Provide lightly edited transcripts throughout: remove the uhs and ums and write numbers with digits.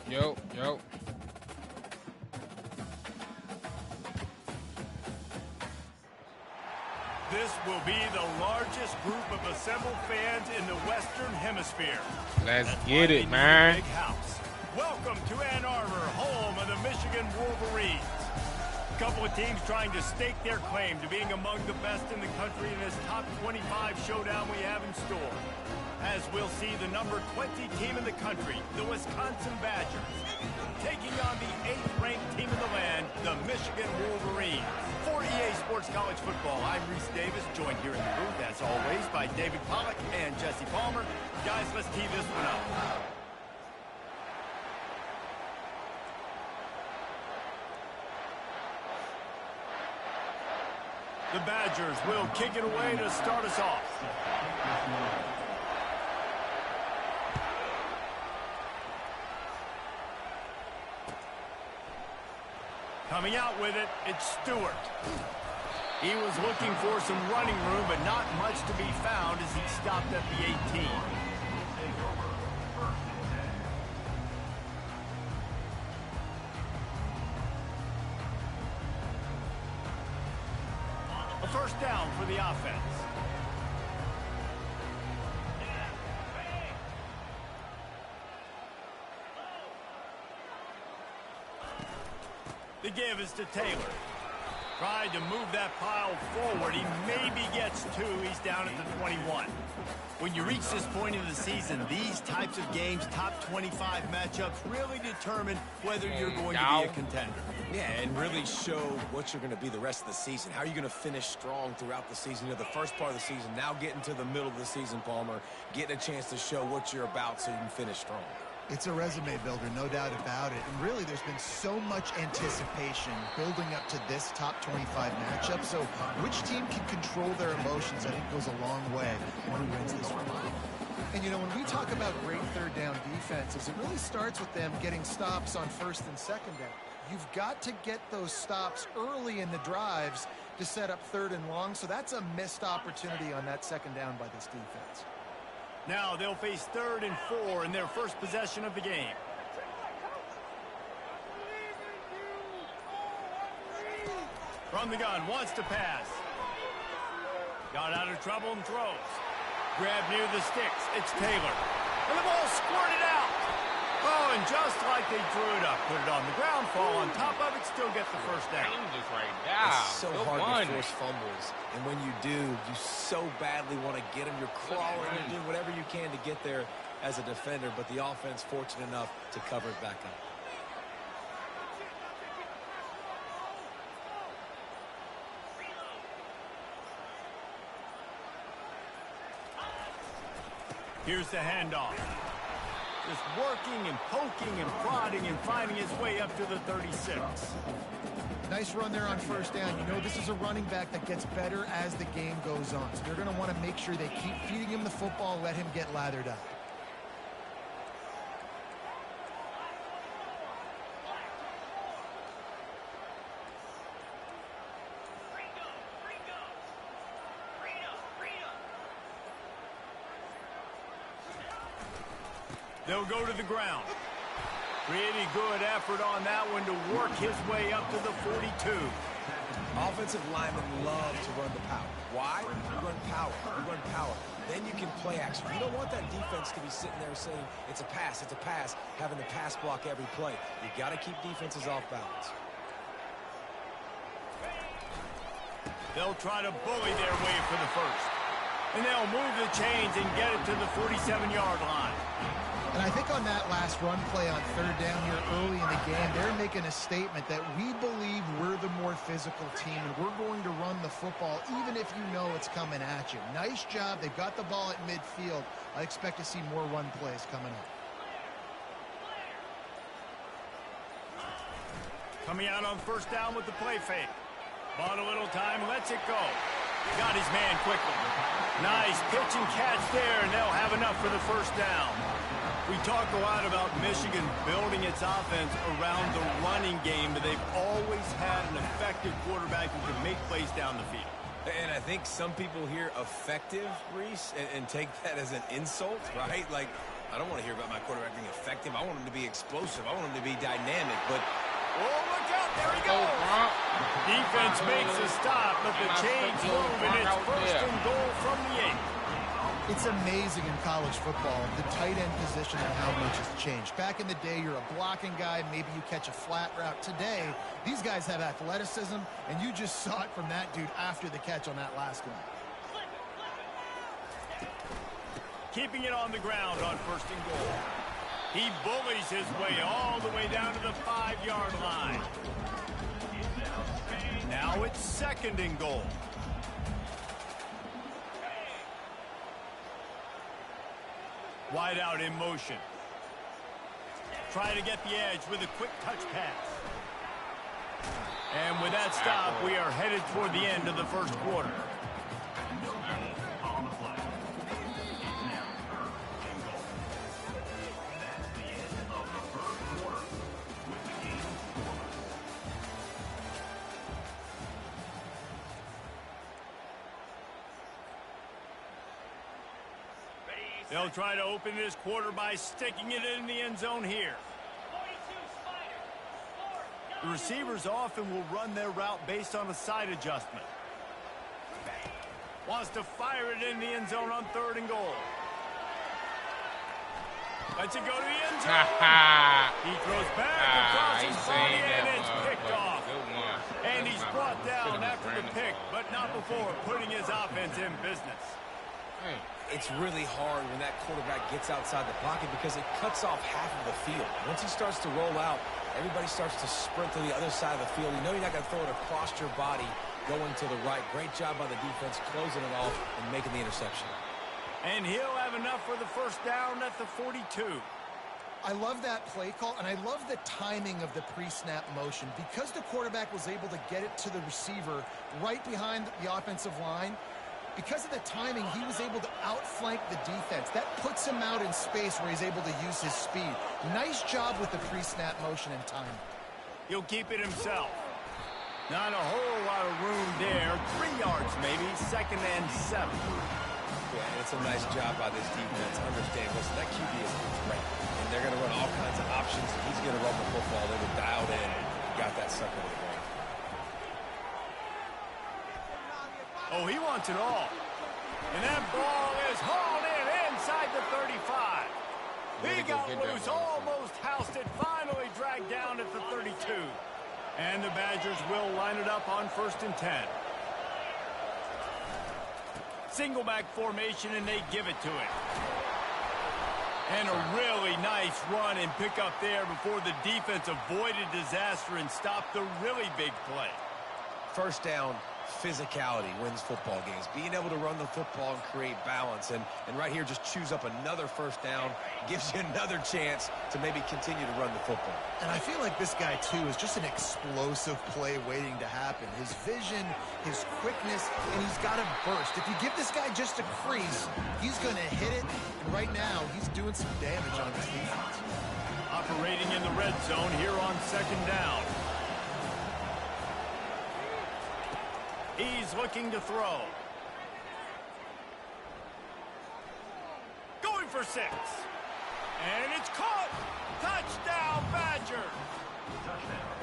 Yo, yo. This will be the largest group of assembled fans in the Western Hemisphere. Let's get it, man. Big house. Welcome to Ann Arbor, home of the Michigan Wolverines. A couple of teams trying to stake their claim to being among the best in the country in this top 25 showdown we have in store. As we'll see the number 20 team in the country, the Wisconsin Badgers, taking on the 8th-ranked team in the land, the Michigan Wolverines. For EA Sports College Football, I'm Reese Davis, joined here in the booth, as always, by David Pollack and Jesse Palmer. Guys, let's tee this one up. The Badgers will kick it away to start us off. Coming out with it, it's Stewart. He was looking for some running room, but not much to be found as he stopped at the 18. A first down for the offense. The give is to Taylor. Tried to move that pile forward. He maybe gets two. He's down at the 21. When you reach this point in the season, these types of games, top 25 matchups, really determine whether you're going to be a contender. Yeah, and really show what you're going to be the rest of the season. How are you going to finish strong throughout the season? You know, the first part of the season, now getting to the middle of the season, Palmer, getting a chance to show what you're about so you can finish strong. It's a resume builder, no doubt about it. And really, there's been so much anticipation building up to this top 25 matchup. So which team can control their emotions, I think, goes a long way when who wins this one. And, you know, when we talk about great third down defenses, it really starts with them getting stops on first and second down. You've got to get those stops early in the drives to set up third and long. So that's a missed opportunity on that second down by this defense. Now they'll face 3rd and 4 in their first possession of the game. From the gun, wants to pass. Got out of trouble and throws. Grab near the sticks. It's Taylor. And the ball squirted out. Oh, and just like they drew it up, put it on the ground, fall on top of it, still get the first down. Just right now. It's so hard to force fumbles. And when you do, you so badly want to get them. You're crawling and doing whatever you can to get there as a defender, but the offense fortunate enough to cover it back up. Here's the handoff. Just working and poking and prodding and finding his way up to the 36. Nice run there on first down. You know, this is a running back that gets better as the game goes on. So they're going to want to make sure they keep feeding him the football, let him get lathered up. They'll go to the ground. Pretty good effort on that one to work his way up to the 42. Offensive linemen love to run the power. Why? You run power. You run power. Then you can play action. You don't want that defense to be sitting there saying, it's a pass, having to pass block every play. You got to keep defenses off balance. They'll try to bully their way for the first. And they'll move the chains and get it to the 47-yard line. And I think on that last run play on third down here early in the game, they're making a statement that we believe we're the more physical team and we're going to run the football even if you know it's coming at you. Nice job. They've got the ball at midfield. I expect to see more run plays coming up. Coming out on first down with the play fake. Bought a little time, lets it go. Got his man quickly. Nice pitch and catch there, and they'll have enough for the first down. We talk a lot about Michigan building its offense around the running game, but they've always had an effective quarterback who can make plays down the field. And I think some people hear effective, Reese, and take that as an insult, right? Like, I don't want to hear about my quarterback being effective. I want him to be explosive. I want him to be dynamic, but... Oh, look out. There he goes. Defense makes a stop, but the chains move, and it's first and goal from the 8. It's amazing in college football, the tight end position and how much has changed. Back in the day, you're a blocking guy, maybe you catch a flat route. Today, these guys have athleticism, and you just saw it from that dude after the catch on that last one. Keeping it on the ground on first and goal. He bullies his way all the way down to the 5-yard line. Now it's second and goal. Wide out in motion. Try to get the edge with a quick touch pass. And with that stop, we are headed toward the end of the first quarter. They'll try to open this quarter by sticking it in the end zone here. The receivers often will run their route based on a side adjustment. Wants to fire it in the end zone on third and goal. Lets it go to the end zone. He throws back across his body, and it's picked off. And he's brought down after the pick, but not before putting his offense in business. It's really hard when that quarterback gets outside the pocket because it cuts off half of the field. Once he starts to roll out, everybody starts to sprint to the other side of the field. You know you're not going to throw it across your body going to the right. Great job by the defense closing it off and making the interception. And he'll have enough for the first down at the 42. I love that play call, and I love the timing of the pre-snap motion. Because the quarterback was able to get it to the receiver right behind the offensive line, because of the timing, he was able to outflank the defense. That puts him out in space where he's able to use his speed. Nice job with the pre-snap motion and timing. He'll keep it himself. Not a whole lot of room there. 3 yards maybe, second and 7. Yeah, and it's a nice job by this defense. Understand, listen, that QB is great. And they're going to run all kinds of options. And he's going to run the football. They were dialed in. Got that sucker to the ground. Oh, he wants it all. And that ball is hauled in inside the 35. He got loose, almost housed it, finally dragged down at the 32. And the Badgers will line it up on first and 10. Single back formation, and they give it to him. And a really nice run and pick up there before the defense avoided disaster and stopped the really big play. First down, physicality wins football games. Being able to run the football and create balance. And right here, just choose up another first down. Gives you another chance to maybe continue to run the football. And I feel like this guy, too, is just an explosive play waiting to happen. His vision, his quickness, and he's got a burst. If you give this guy just a crease, he's going to hit it. And right now, he's doing some damage on this defense. Operating in the red zone here on second down. He's looking to throw. Going for 6. And it's caught. Touchdown, Badger.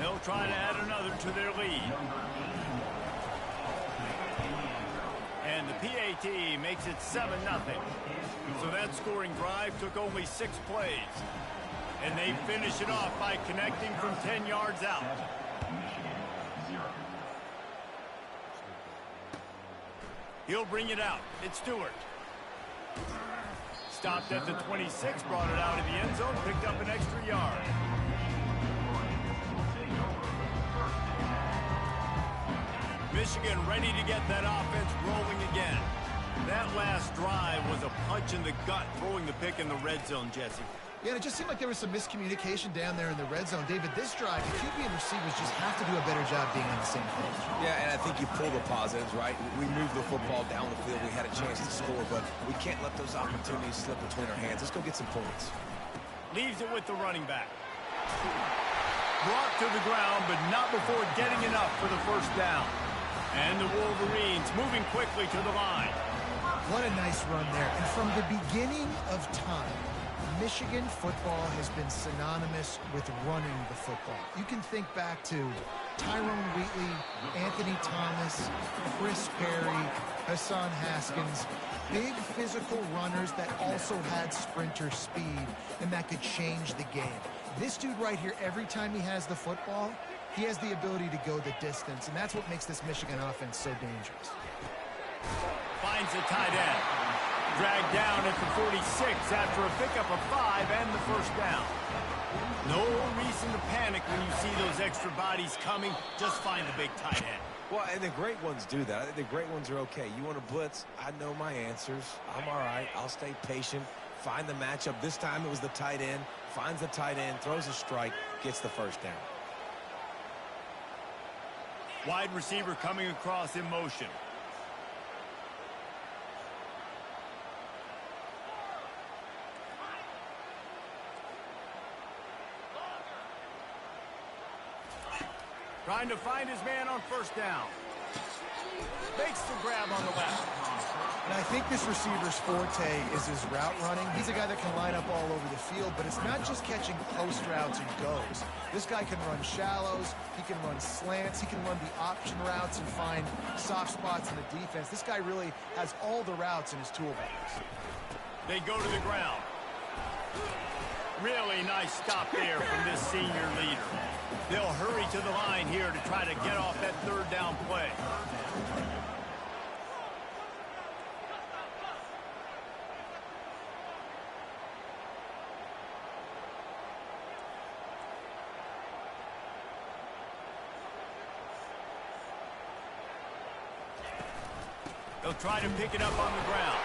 They'll try to add another to their lead. And the PAT makes it 7-0. So that scoring drive took only 6 plays. And they finish it off by connecting from 10 yards out. He'll bring it out. It's Stewart. Stopped at the 26, brought it out of the end zone, picked up an extra yard. Michigan ready to get that offense rolling again. That last drive was a punch in the gut, throwing the pick in the red zone, Jesse. Yeah, it just seemed like there was some miscommunication down there in the red zone. David, this drive, the QB and receivers just have to do a better job being on the same page. Yeah, and I think you pull the positives, right? We moved the football down the field. We had a chance to score, but we can't let those opportunities slip between our hands. Let's go get some points. Leaves it with the running back. Brought to the ground, but not before getting enough for the first down. And the Wolverines moving quickly to the line. What a nice run there. And from the beginning of time, Michigan football has been synonymous with running the football. You can think back to Tyrone Wheatley, Anthony Thomas, Chris Perry, Hassan Haskins, big physical runners that also had sprinter speed and that could change the game. This dude right here, every time he has the football, he has the ability to go the distance, and that's what makes this Michigan offense so dangerous. Finds the tight end. Dragged down at the 46 after a pickup of 5 and the first down. No reason to panic when you see those extra bodies coming. Just find the big tight end. Well, and the great ones do that. I think the great ones are okay. You want to blitz? I know my answers. I'm all right. I'll stay patient. Find the matchup. This time it was the tight end. Finds the tight end, throws a strike, gets the first down. Wide receiver coming across in motion. Trying to find his man on first down. Makes the grab on the left. And I think this receiver's forte is his route running. He's a guy that can line up all over the field, but it's not just catching post routes and goes. This guy can run shallows, he can run slants, he can run the option routes and find soft spots in the defense. This guy really has all the routes in his toolbox. They go to the ground. Really nice stop there from this senior leader. They'll hurry to the line here to try to get off that third down play. They'll try to pick it up on the ground.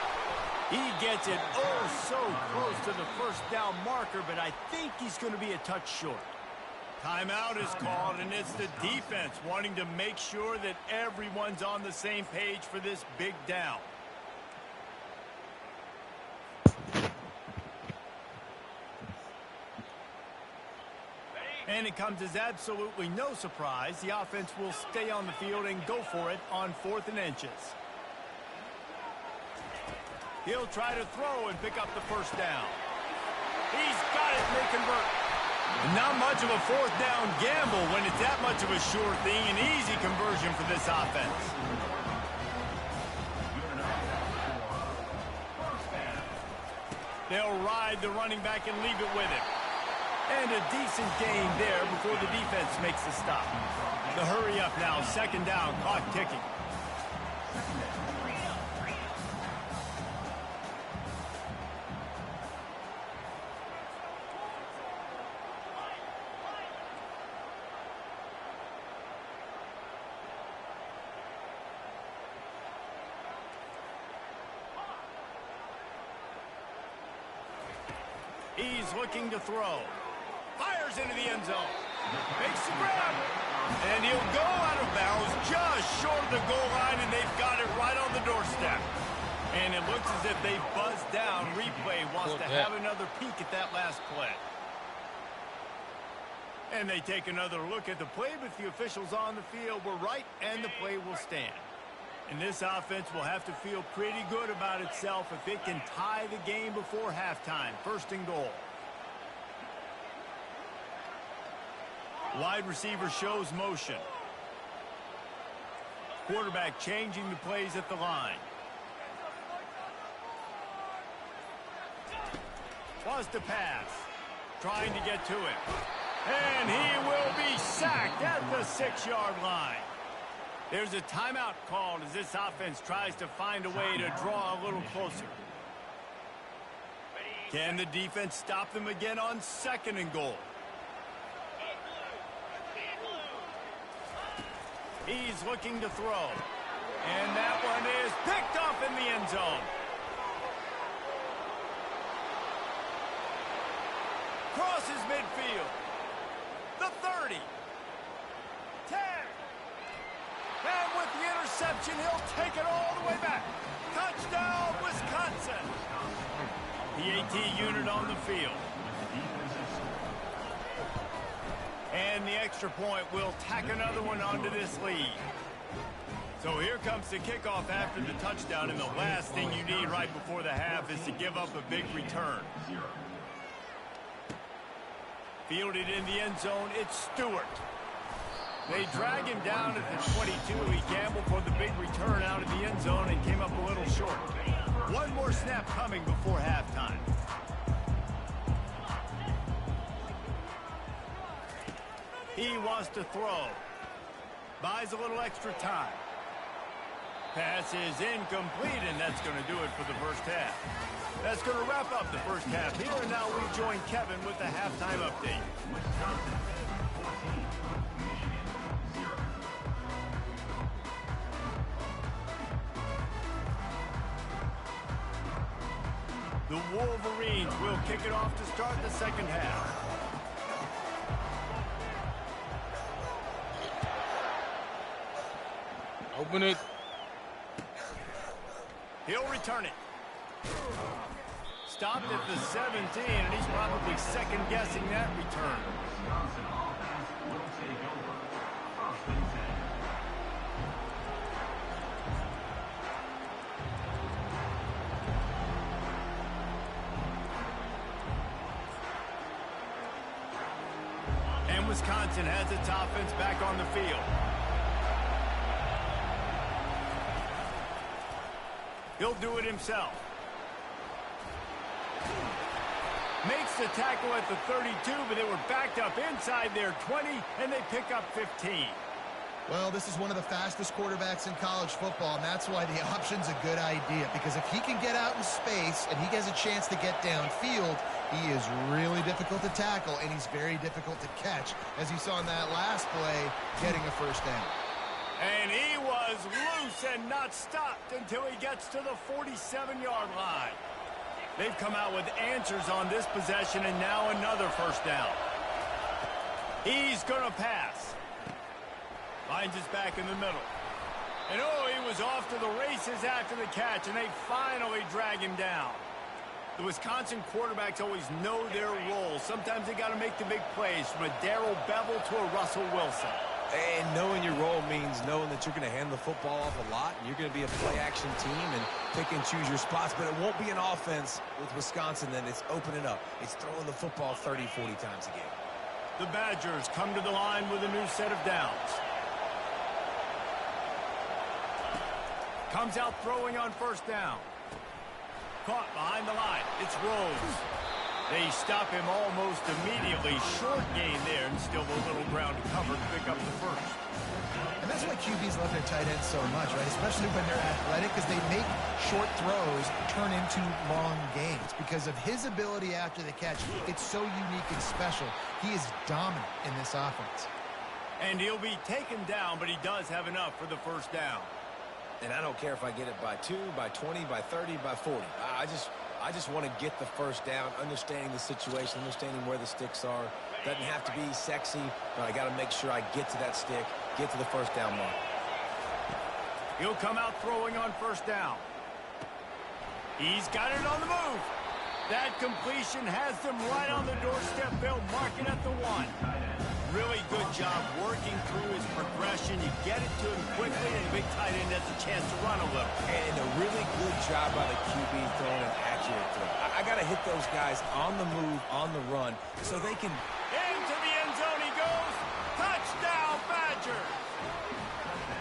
He gets it oh so close to the first down marker, but I think he's going to be a touch short. Timeout is called, and it's the defense wanting to make sure that everyone's on the same page for this big down. And it comes as absolutely no surprise. The offense will stay on the field and go for it on 4th and inches. He'll try to throw and pick up the first down. He's got it and they convert. Not much of a 4th down gamble when it's that much of a sure thing. An easy conversion for this offense. They'll ride the running back and leave it with him. And a decent gain there before the defense makes the stop. The hurry up now, 2nd down, clock ticking. He's looking to throw. Fires into the end zone. Makes the grab. And he'll go out of bounds just short of the goal line, and they've got it right on the doorstep. And it looks as if they buzzed down. Replay wants to have another peek at that last play. And they take another look at the play, but the officials on the field were right, and the play will stand. And this offense will have to feel pretty good about itself if it can tie the game before halftime. 1st and goal. Wide receiver shows motion. Quarterback changing the plays at the line. Was to pass. Trying to get to it. And he will be sacked at the 6-yard line. There's a timeout called as this offense tries to find a way to draw a little closer. Can the defense stop them again on 2nd and goal? He's looking to throw. And that one is picked off in the end zone. Crosses midfield. The 30. 10. And with the interception, he'll take it all the way back. Touchdown, Wisconsin. The AT unit on the field. And the extra point will tack another one onto this lead. So here comes the kickoff after the touchdown, and the last thing you need right before the half is to give up a big return. Fielded in the end zone, it's Stewart. They drag him down at the 22. He gambled for the big return out of the end zone and came up a little short. One more snap coming before halftime. He wants to throw. Buys a little extra time. Pass is incomplete, and that's going to do it for the first half. That's going to wrap up the first half here, and now we join Kevin with the halftime update. The Wolverines will kick it off to start the second half. Open it. He'll return it. Stopped at the 17, and he's probably second-guessing that return. And Wisconsin has its offense back on the field. He'll do it himself. Makes the tackle at the 32, but they were backed up inside their 20, and they pick up 15. Well, this is one of the fastest quarterbacks in college football, and that's why the option's a good idea, because if he can get out in space and he has a chance to get downfield, he is really difficult to tackle, and he's very difficult to catch, as you saw in that last play, getting a first down. And he was loose and not stopped until he gets to the 47-yard line. They've come out with answers on this possession, and now another first down. He's going to pass. Finds his back in the middle. And oh, he was off to the races after the catch, and they finally drag him down. The Wisconsin quarterbacks always know their role. Sometimes they got to make the big plays, from a Darrell Bevel to a Russell Wilson. And knowing your role means knowing that you're going to hand the football off a lot, and you're going to be a play-action team and pick and choose your spots, but it won't be an offense with Wisconsin that it's opening up. It's throwing the football 30, 40 times a game. The Badgers come to the line with a new set of downs. Comes out throwing on first down. Caught behind the line. It's Rose. They stop him almost immediately. Short gain there, and still a little ground to cover to pick up the first. And that's why QBs love their tight ends so much, right? Especially when they're athletic, because they make short throws turn into long gains. Because of his ability after the catch, it's so unique and special. He is dominant in this offense. And he'll be taken down, but he does have enough for the first down. And I don't care if I get it by 2, by 20, by 30, by 40. I just want to get the first down, understanding the situation, understanding where the sticks are. Doesn't have to be sexy, but I got to make sure I get to that stick, get to the first down mark. He'll come out throwing on first down. He's got it on the move. That completion has them right on the doorstep. They'll mark it at the 1. Really good job working through his progression. You get it to him quickly, and the big tight end has a chance to run a little. And a really good job by the QB throwing an accurate throw. I got to hit those guys on the move, on the run, so they can... Into the end zone he goes. Touchdown, Badgers!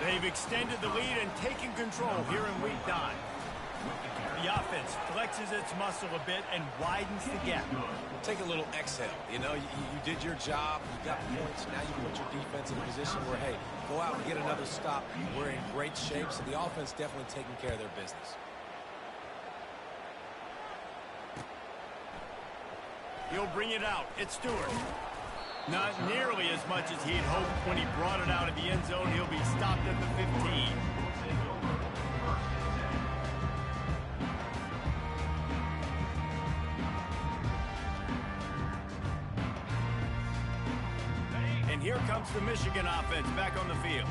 They've extended the lead and taken control here in Week 9. The offense flexes its muscle a bit and widens the gap. Take a little exhale. You know, you did your job. You got points. Now you put your defense in a position where, hey, go out and get another stop. We're in great shape, so the offense definitely taking care of their business. He'll bring it out. It's Stewart. Not nearly as much as he'd hoped when he brought it out of the end zone. He'll be stopped at the 15. And here comes the Michigan offense back on the field.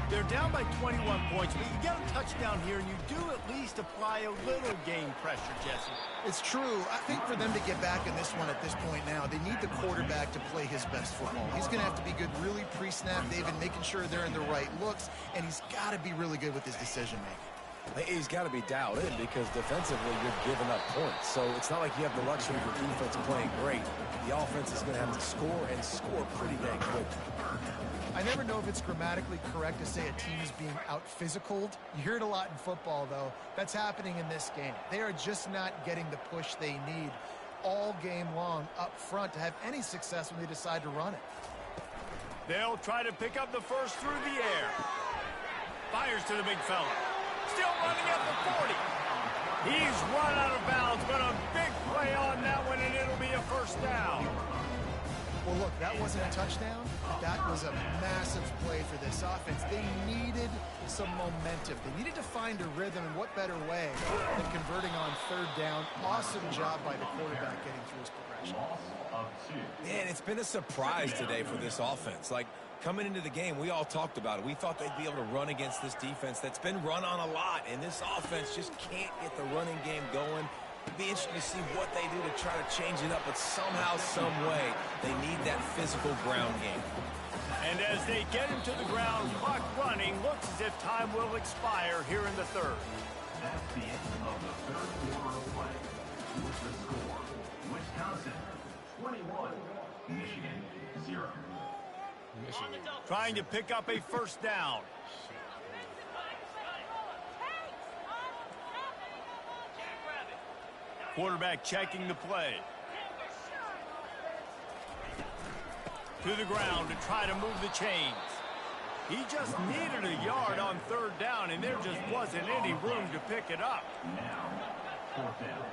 They're down by 21 points, but you get a touchdown here, and you do at least apply a little game pressure, Jesse. It's true. I think for them to get back in this one at this point now, they need the quarterback to play his best football. He's going to have to be good really pre-snap, David, making sure they're in the right looks, and he's got to be really good with his decision-making. He's got to be dialed in because defensively you're giving up points. So it's not like you have the luxury of your defense playing great. The offense is going to have to score and score pretty dang quick. I never know if it's grammatically correct to say a team is being out-physicaled. You hear it a lot in football, though. That's happening in this game. They are just not getting the push they need all game long up front to have any success when they decide to run it. They'll try to pick up the first through the air. Fires to the big fella. Still running at the 40. He's run out of bounds, but a big play on that one, and it'll be a first down. Well, look, that wasn't a touchdown. That was a massive play for this offense. They needed some momentum. They needed to find a rhythm, and what better way than converting on third down. Awesome job by the quarterback getting through his progression. Man, it's been a surprise today for this offense. Like, coming into the game, we all talked about it. We thought they'd be able to run against this defense that's been run on a lot, and this offense just can't get the running game going. It'd be interesting to see what they do to try to change it up, but somehow, some way, they need that physical ground game. And as they get him to the ground, clock running, looks as if time will expire here in the third. That's the end of the third quarter of play. With the score, Wisconsin 21, Michigan 0. Trying to pick up a first down. Quarterback checking the play. To the ground to try to move the chains. He just needed a yard on third down, and there just wasn't any room to pick it up. Now, fourth down.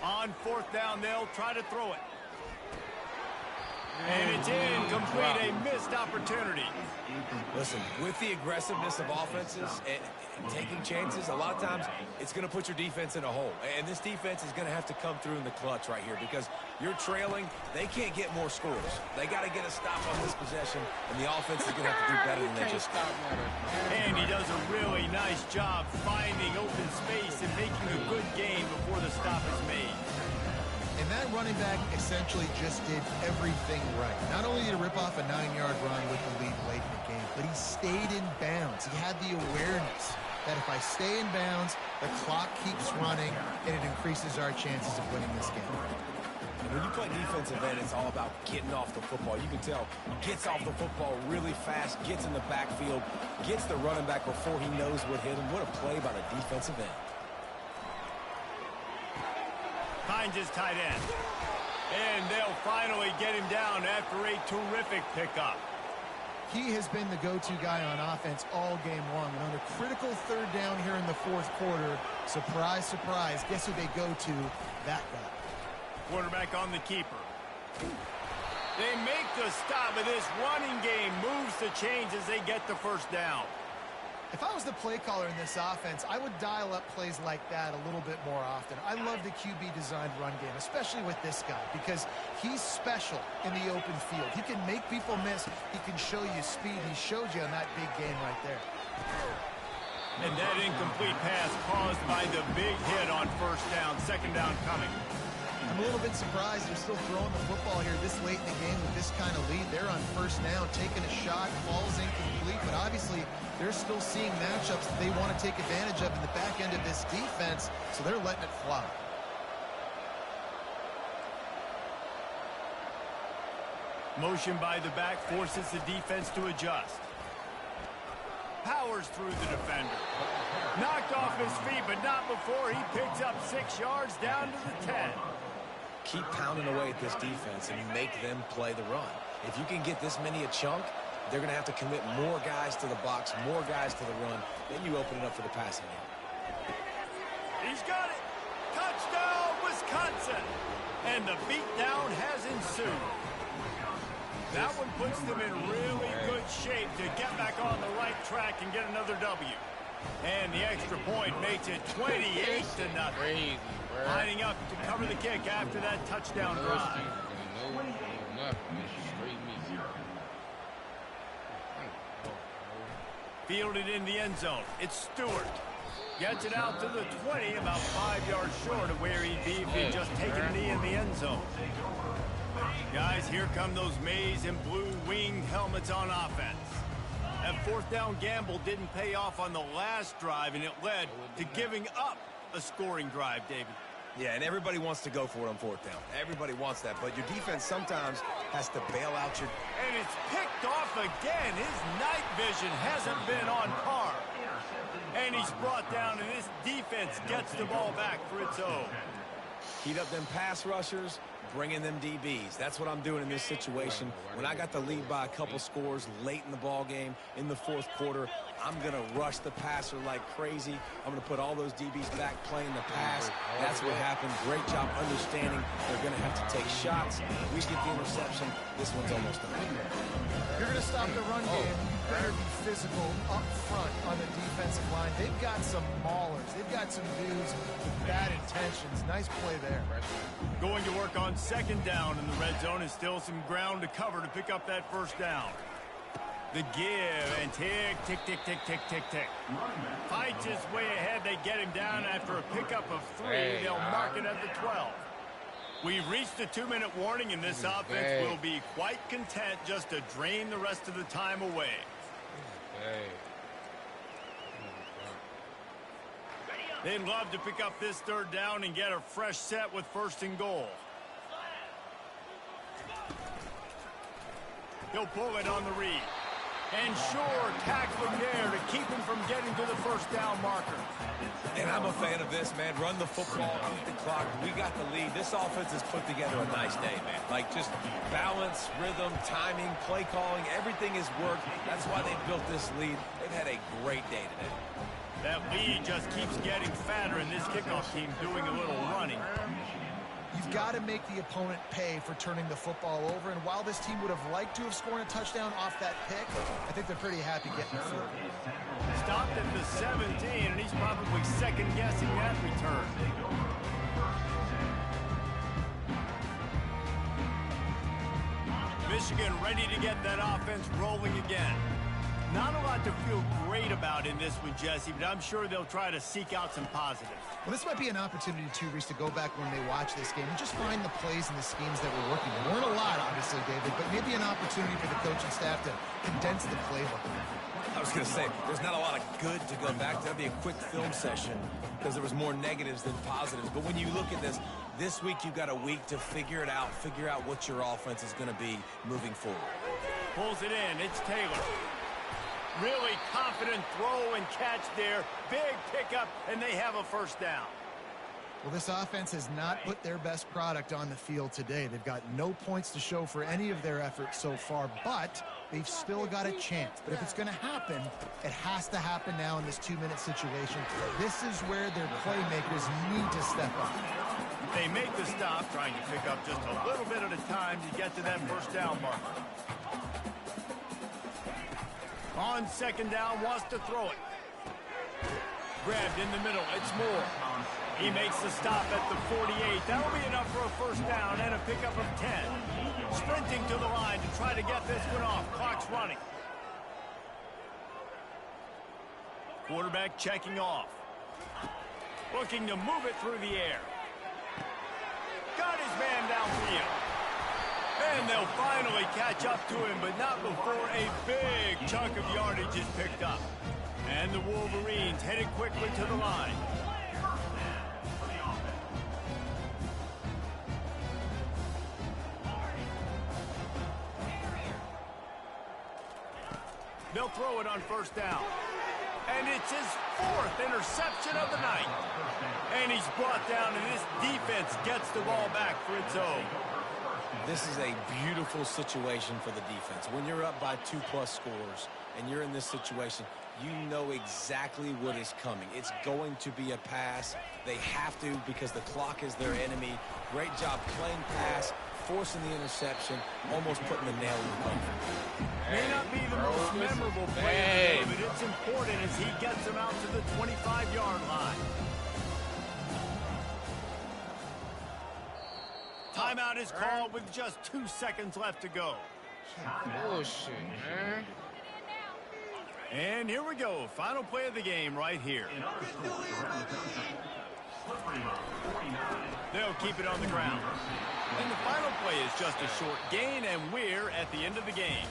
On fourth down, they'll try to throw it. And it's incomplete, a missed opportunity. Listen, with the aggressiveness of offenses and taking chances, a lot of times it's going to put your defense in a hole. And this defense is going to have to come through in the clutch right here because you're trailing. They can't get more scores. They got to get a stop on this possession, and the offense is going to have to do better than they just did. And he does a really nice job finding open space and making a good game before the stop is made. And that running back essentially just did everything right. Not only did he rip off a 9-yard run with the lead late in the game, but he stayed in bounds. He had the awareness that if I stay in bounds, the clock keeps running, and it increases our chances of winning this game. And when you play defensive end, it's all about getting off the football. You can tell he gets off the football really fast, gets in the backfield, gets the running back before he knows what hit him. What a play by the defensive end. Finds his tight end. And they'll finally get him down after a terrific pickup. He has been the go-to guy on offense all game long. And on a critical third down here in the fourth quarter, surprise, surprise, guess who they go to? That guy. Quarterback on the keeper. They make the stop, but this running game moves the chains as they get the first down. If I was the play caller in this offense, I would dial up plays like that a little bit more often. I love the QB-designed run game, especially with this guy, because he's special in the open field. He can make people miss. He can show you speed. He showed you on that big game right there. And that incomplete pass caused by the big hit on first down. Second down coming. I'm a little bit surprised they're still throwing the football here this late in the game with this kind of lead. They're on first down, taking a shot, falls incomplete, but obviously they're still seeing matchups that they want to take advantage of in the back end of this defense, so they're letting it fly. Motion by the back forces the defense to adjust. Powers through the defender. Knocked off his feet, but not before he picks up 6 yards down to the 10. Keep pounding away at this defense and make them play the run. If you can get this many a chunk, they're going to have to commit more guys to the box, more guys to the run. Then you open it up for the passing game. He's got it. Touchdown, Wisconsin. And the beatdown has ensued. That one puts them in really good shape to get back on the right track and get another W. And the extra point makes it 28-0. Crazy, bro. Lining up to cover the kick after that touchdown drive. Fielded in the end zone. It's Stewart. Gets it out to the 20, about 5 yards short of where he'd be if he'd just taken a knee in the end zone. Guys, here come those maize and blue winged helmets on offense. That fourth down gamble didn't pay off on the last drive, and it led to giving up a scoring drive, David. Yeah, and everybody wants to go for it on fourth down. Everybody wants that, but your defense sometimes has to bail out your... And it's picked off again. His night vision hasn't been on par. And he's brought down, and this defense gets the ball back for its own. Heat up them pass rushers, bring in them DBs. That's what I'm doing in this situation. When I got the lead by a couple scores late in the ball game, in the fourth quarter, I'm going to rush the passer like crazy. I'm going to put all those DBs back playing the pass. That's what happened. Great job understanding they're going to have to take shots. We get the interception. This one's almost done. You're going to stop the run game. You better be physical up front on the defensive line. They've got some maulers. They've got some dudes with bad intentions. Nice play there. Going to work on second down in the red zone, and still some ground to cover to pick up that first down. The give, and tick, tick, tick, tick, tick, tick, tick. Fights his way ahead. They get him down after a pickup of 3. They'll mark it at the 12. We've reached the 2-minute warning, and this offense will be quite content just to drain the rest of the time away. They'd love to pick up this third down and get a fresh set with first and goal. He'll pull it on the read. And sure, tackling there to keep him from getting to the first down marker. And I'm a fan of this, man. Run the football, eat the clock. We got the lead. This offense has put together a nice day, man. Like, just balance, rhythm, timing, play calling, everything has worked. That's why they built this lead. They've had a great day today. That lead just keeps getting fatter, and this kickoff team doing a little running. You've got to make the opponent pay for turning the football over, and while this team would have liked to have scored a touchdown off that pick, I think they're pretty happy getting through. Stopped at the 17, and he's probably second-guessing that return. Michigan ready to get that offense rolling again. Not a lot to feel great about in this one, Jesse, but I'm sure they'll try to seek out some positives. Well, this might be an opportunity, too, Reese, to go back when they watch this game and just find the plays and the schemes that were working. There weren't a lot, obviously, David, but maybe an opportunity for the coaching staff to condense the playbook. I was going to say, there's not a lot of good to go back to. That'd be a quick film session because there was more negatives than positives. But when you look at this week you've got a week to figure it out, figure out what your offense is going to be moving forward. Pulls it in. It's Taylor. Really confident throw and catch there. Big pickup, and they have a first down. Well, this offense has not put their best product on the field today. They've got no points to show for any of their efforts so far, but they've still got a chance. But if it's going to happen, it has to happen now in this 2-minute situation. This is where their playmakers need to step up. They make the stop, trying to pick up just a little bit at a time to get to that first down marker. On second down, wants to throw it. Grabbed in the middle, it's Moore. He makes the stop at the 48. That'll be enough for a first down and a pickup of 10. Sprinting to the line to try to get this one off. Clock's running. Quarterback checking off. Looking to move it through the air. Got his man downfield. And they'll finally catch up to him, but not before a big chunk of yardage is picked up. And the Wolverines headed quickly to the line. They'll throw it on first down. And it's his 4th interception of the night. And he's brought down, and this defense gets the ball back for its own. This is a beautiful situation for the defense. When you're up by 2+ scores and you're in this situation, you know exactly what is coming. It's going to be a pass. They have to because the clock is their enemy. Great job playing pass, forcing the interception, almost putting the nail in the coffin. May not be the most memorable play of the day, but it's important as he gets them out to the 25-yard line. Timeout is called with just 2 seconds left to go. Bullshit, man. And here we go. Final play of the game right here. They'll keep it on the ground. And the final play is just a short gain, and we're at the end of the game.